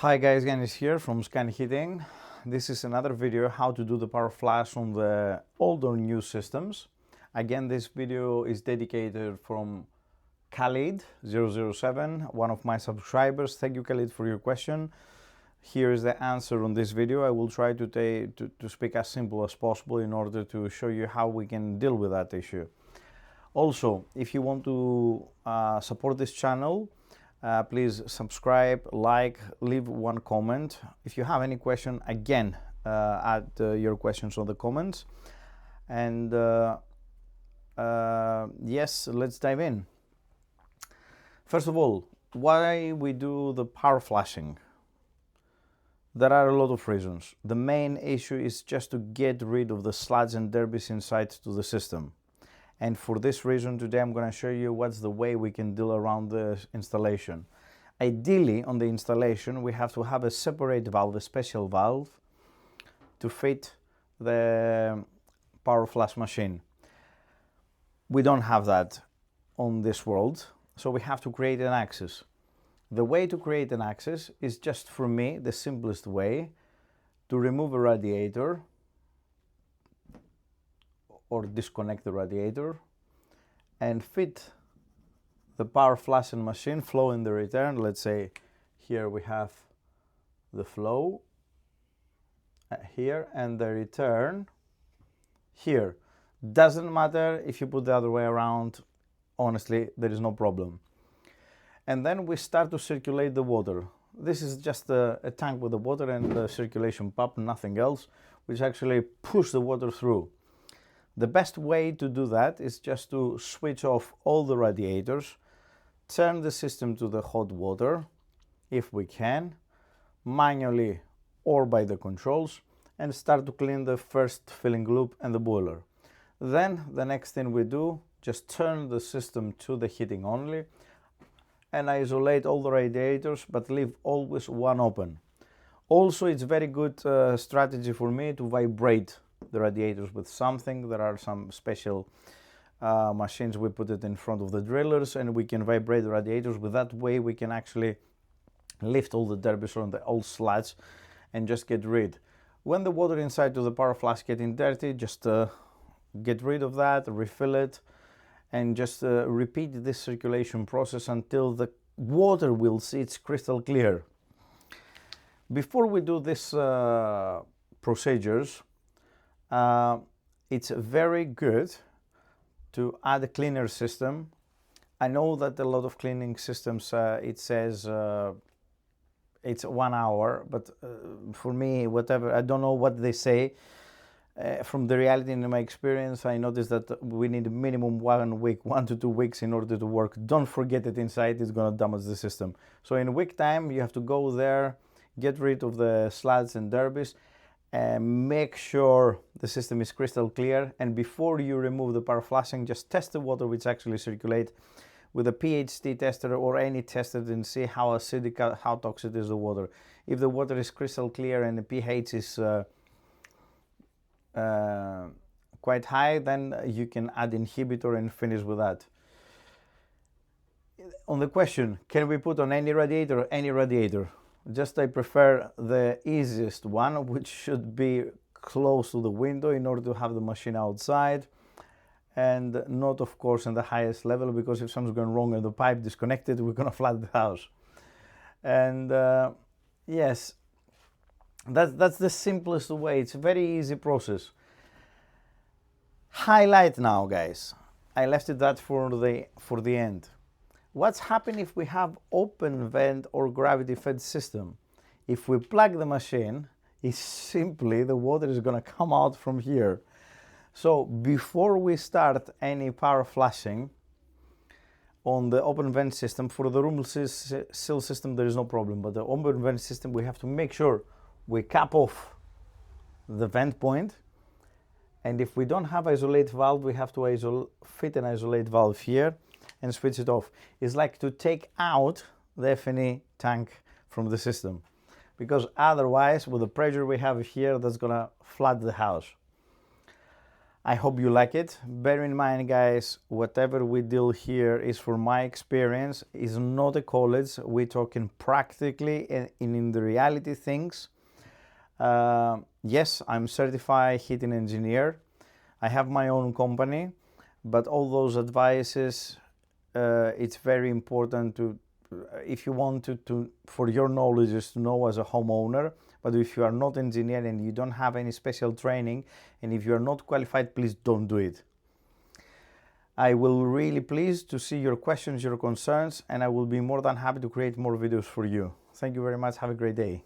Hi guys, Yiannis here from Scan Heating. This is another video how to do the power flash on the old or new systems. Again, this video is dedicated from Khalid007, one of my subscribers. Thank you, Khalid, for your question. Here is the answer on this video. I will try to speak as simple as possible in order to show you how we can deal with that issue. Also, if you want to support this channel, please subscribe, like, leave one comment. If you have any question, again, add your questions on the comments. And yes, let's dive in. First of all, why we do the power flashing? There are a lot of reasons. The main issue is just to get rid of the sludge and debris inside to the system. And for this reason, today I'm going to show you what's the way we can deal around the installation. Ideally, on the installation, we have to have a separate valve, a special valve, to fit the power flash machine. We don't have that on this world, so we have to create an access. The way to create an access is just, for me, the simplest way to remove a radiator or disconnect the radiator and fit the power flashing machine flow in the return. Let's say here we have the flow here and the return here. Doesn't matter if you put the other way around, honestly, there is no problem. And then we start to circulate the water. This is just a tank with the water and the circulation pump, nothing else, which actually push the water through. The best way to do that is just to switch off all the radiators, turn the system to the hot water, if we can, manually or by the controls, and start to clean the first filling loop and the boiler. Then the next thing we do, just turn the system to the heating only and isolate all the radiators, but leave always one open. Also, it's very good strategy for me to vibrate the radiators with something. There are some special machines, we put it in front of the drillers and we can vibrate the radiators. With that way we can actually lift all the debris on the old sludge and just get rid. When the water inside to the power flash getting dirty, just get rid of that, refill it, and just repeat this circulation process until the water will see it's crystal clear. Before we do this procedures, it's very good to add a cleaner system. I know that a lot of cleaning systems, it says it's 1 hour, but for me, whatever, I don't know what they say. From the reality in my experience, I noticed that we need minimum 1 week, 1 to 2 weeks in order to work. Don't forget it inside, it's gonna damage the system. So in a week time, you have to go there, get rid of the sludge and debris, and make sure the system is crystal clear. And before you remove the power flashing, just test the water which actually circulate with a pH tester or any tester and see how acidic, how toxic is the water. If the water is crystal clear and the pH is quite high, then you can add inhibitor and finish with that. On the question, can we put on any radiator? Any radiator. Just I prefer the easiest one, which should be close to the window in order to have the machine outside, and not of course in the highest level, because if something's going wrong and the pipe disconnected, we're gonna flood the house. And yes, that's the simplest way. It's a very easy process. Highlight now, guys. I left it that for the end. What's happening if we have open vent or gravity fed system? If we plug the machine, it's simply the water is going to come out from here. So before we start any power flashing on the open vent system, for the room seal system there is no problem, but the open vent system we have to make sure we cap off the vent point. And if we don't have isolate valve, we have to fit an isolate valve here and switch it off. It's like to take out the F&E tank from the system, because otherwise with the pressure we have here, that's gonna flood the house. I hope you like it. Bear in mind, guys, whatever we deal here is for my experience, is not a college. We're talking practically and in the reality things. Yes, I'm certified heating engineer. I have my own company, but all those advices, it's very important to, if you want to for your knowledge is to know as a homeowner. But if you are not engineer and you don't have any special training, and if you are not qualified, please don't do it. I will really pleased to see your questions, your concerns, and I will be more than happy to create more videos for you. Thank you very much. Have a great day.